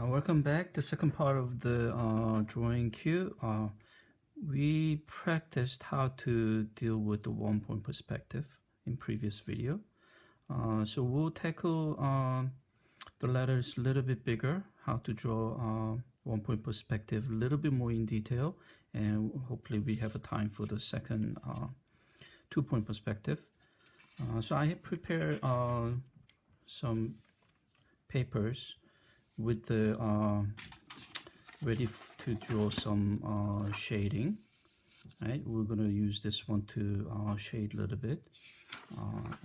Welcome back. The second part of the drawing cue. We practiced how to deal with the 1-point perspective in previous video. So we'll tackle the letters a little bit bigger, how to draw 1-point perspective a little bit more in detail, and hopefully we have a time for the second 2-point perspective. So I have prepared some papers with the ready to draw some shading. Right, we're going to use this one to shade a little bit,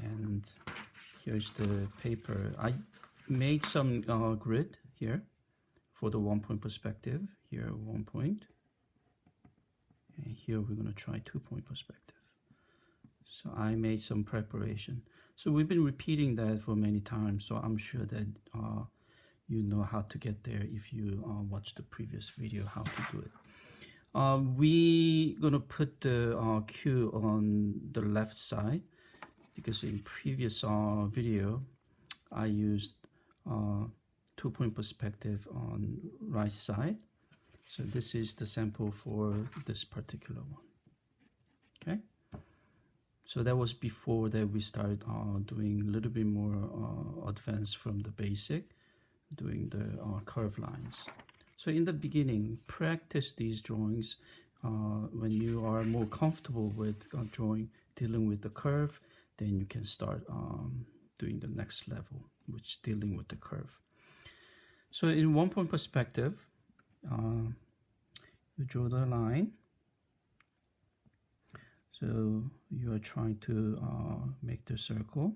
and here's the paper. I made some grid here for the 1-point perspective. Here 1 point, and here we're going to try 2-point perspective. So I made some preparation. So we've been repeating that for many times, so I'm sure that you know how to get there if you watch the previous video how to do it. We're gonna put the cue on the left side because in previous video I used 2-point perspective on right side. So this is the sample for this particular one. Okay, so that was before that we started doing a little bit more advanced from the basic, doing the curve lines. So in the beginning, practice these drawings. When you are more comfortable with dealing with the curve, then you can start doing the next level, which is dealing with the curve. So in 1-point perspective, you draw the line. So you are trying to make the circle.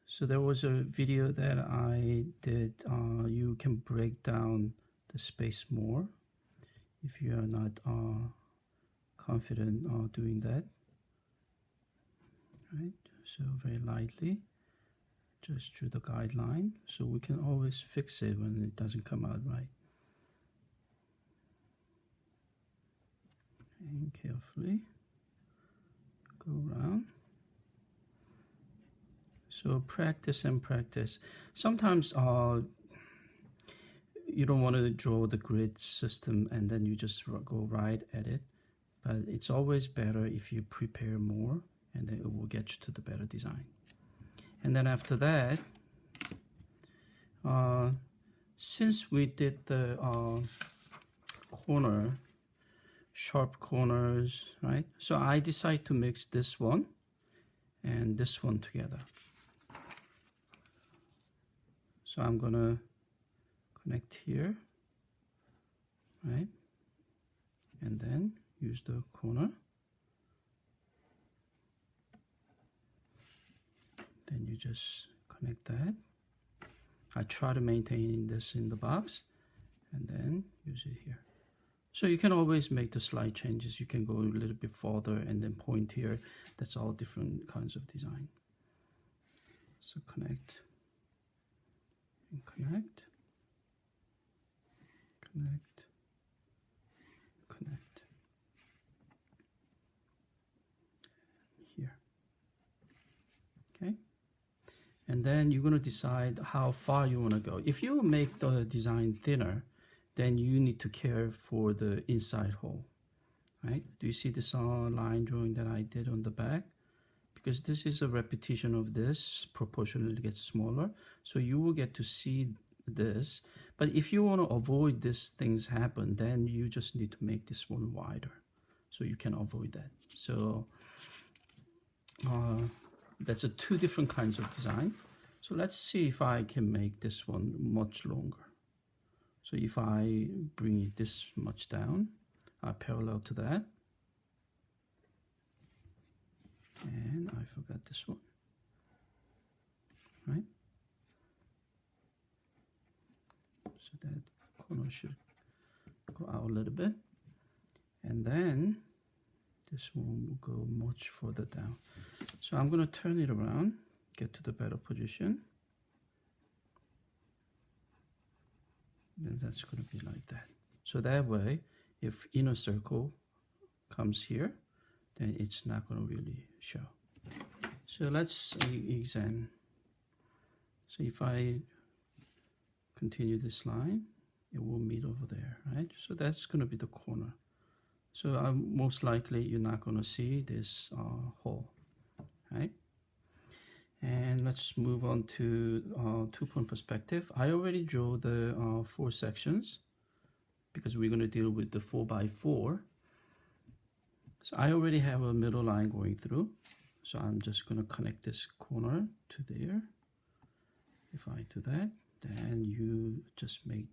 So there was a video that I did. You can break down the space more if you are not confident doing that. Right. So very lightly, just drew the guideline. So we can always fix it when it doesn't come out right. And carefully go around. So practice and practice. Sometimes you don't want to draw the grid system and then you just go right at it. But it's always better if you prepare more, and then it will get you to the better design. And then after that, since we did the sharp corners, right? So I decided to mix this one and this one together. So I'm gonna connect here, right? And then use the corner. Then you just connect that. I try to maintain this in the box and then use it here. So you can always make the slight changes. You can go a little bit further and then point here. That's all different kinds of design. So connect. And connect, connect, connect here. Okay, and then you're going to decide how far you want to go. If you make the design thinner, then you need to care for the inside hole, right? Do you see this line drawing that I did on the back? Because this is a repetition of this, proportionally gets smaller, so you will get to see this. But if you want to avoid these things happen, then you just need to make this one wider, so you can avoid that. So that's two different kinds of design. So let's see if I can make this one much longer. So if I bring it this much down, parallel to that. And I forgot this one, right? So that corner should go out a little bit. And then this one will go much further down. So I'm going to turn it around, get to the better position. Then that's going to be like that. So that way, if inner circle comes here, then it's not going to really show. So let's examine So if I continue this line, it will meet over there, right? So that's going to be the corner. So most likely you're not going to see this hole, right? And let's move on to two-point perspective. I already drew the 4 sections because we're going to deal with the 4x4. So I already have a middle line going through. So I'm just going to connect this corner to there. If I do that, then you just make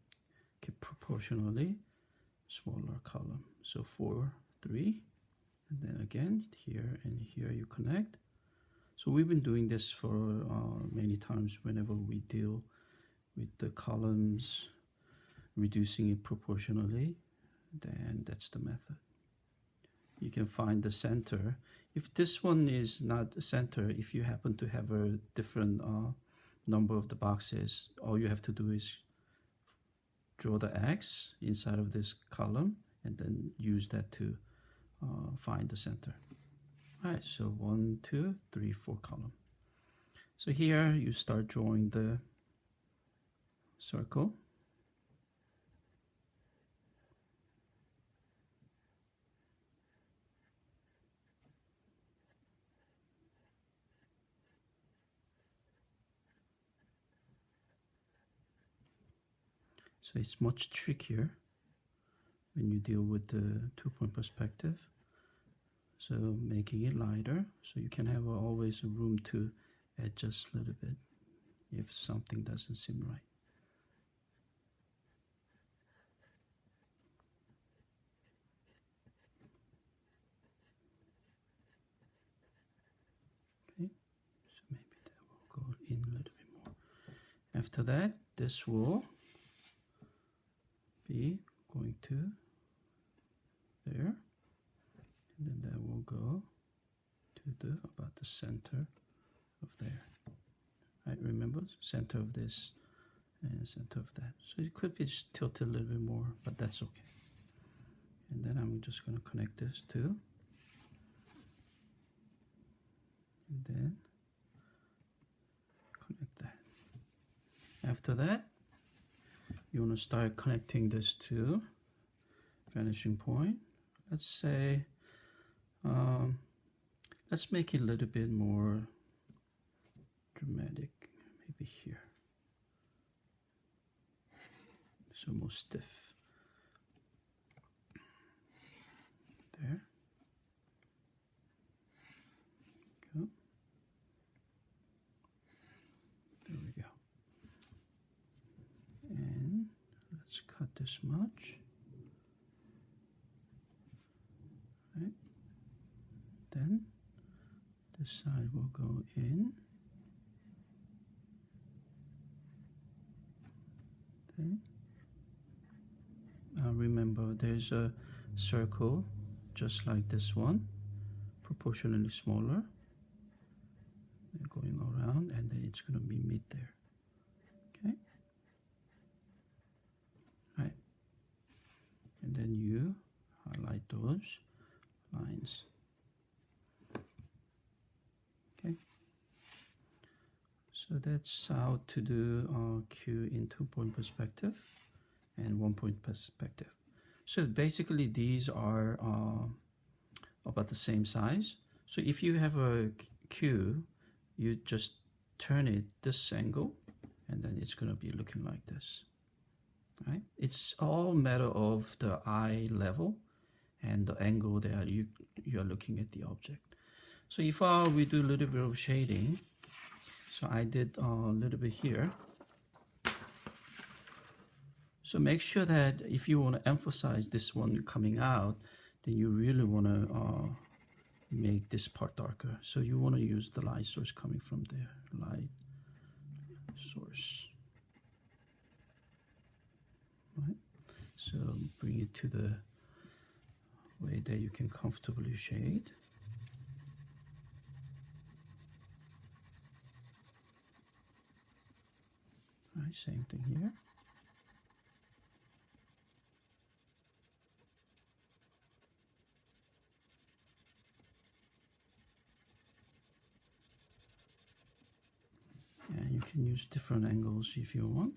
it proportionally smaller column. So 4, 3, and then again here and here you connect. So we've been doing this for many times whenever we deal with the columns, reducing it proportionally, then that's the method. You can find the center. If this one is not the center, if you happen to have a different number of the boxes, all you have to do is draw the X inside of this column and then use that to find the center. All right, so 1, 2, 3, 4 column. So here you start drawing the circle. So it's much trickier when you deal with the two-point perspective. So making it lighter, so you can have always room to adjust a little bit if something doesn't seem right. Okay, so maybe that will go in a little bit more. After that, this will be going to there, and then that will go to the about the center of there. Right, remember center of this and center of that. So it could be just tilted a little bit more, but that's okay. And then I'm just going to connect this too, and then connect that. After that, you want to start connecting this to vanishing point. Let's say let's make it a little bit more dramatic, maybe here, so more stiff. There. Go. There we go. And let's cut this much. Right. Then this side will go in. Then remember there's a circle just like this one, proportionally smaller, and going around, and then it's going to be meet there. Okay. Right. And then you highlight those lines. Okay. So that's how to do Q in two-point perspective and one-point perspective. So basically these are about the same size. So if you have a Q, you just turn it this angle, and then it's going to be looking like this. Right? It's all matter of the eye level and the angle that you are looking at the object. So if we do a little bit of shading, so I did a little bit here. So make sure that if you want to emphasize this one coming out, then you really want to make this part darker. So you want to use the light source coming from there, light source. Right? So bring it to the way that you can comfortably shade. Right, same thing here. And you can use different angles if you want.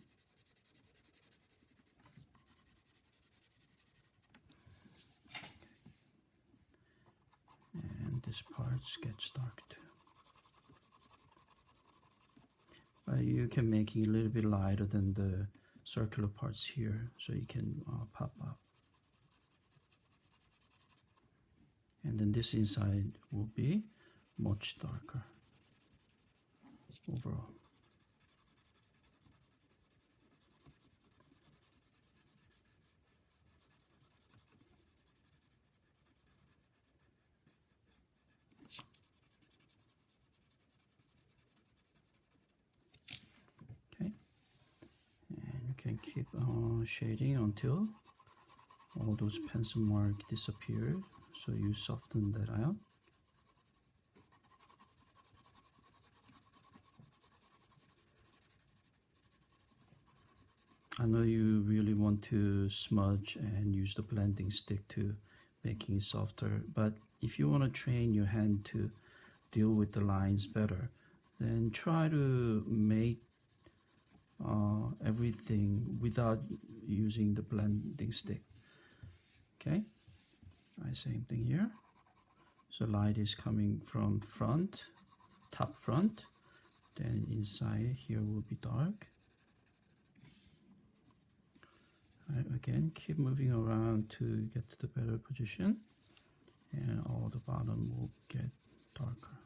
And this part gets dark too. You can make it a little bit lighter than the circular parts here, so you can pop up. And then this inside will be much darker overall. Okay, and you can keep shading until all those pencil marks disappear, so you soften that out. I know you really want to smudge and use the blending stick to making it softer, but if you want to train your hand to deal with the lines better, then try to make everything without using the blending stick. Okay, same thing here. So light is coming from front, top front, then inside here will be dark. Again, keep moving around to get to the better position, and all the bottom will get darker.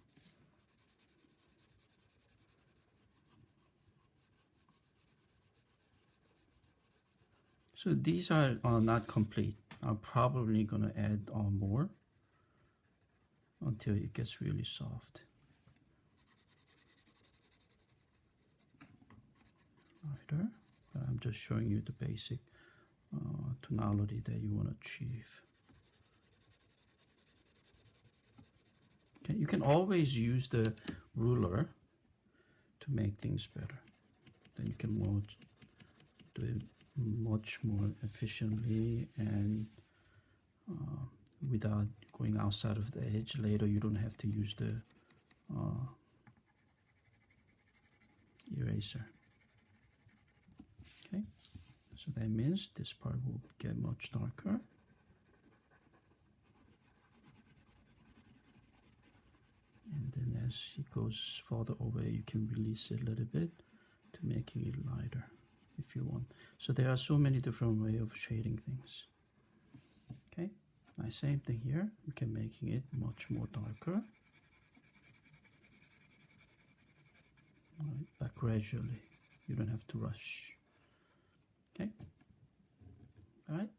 So these are not complete. I'm probably gonna add on more until it gets really soft. Lighter, but I'm just showing you the basic tonality that you want to achieve. Okay, you can always use the ruler to make things better. Then you can do it much more efficiently and without going outside of the edge. Later you don't have to use the eraser. Okay, so that means this part will get much darker. And then as it goes further away, you can release it a little bit to making it lighter if you want. So there are so many different ways of shading things. Okay, now same thing here. We can making it much more darker. Right, but gradually. You don't have to rush. Okay. All right.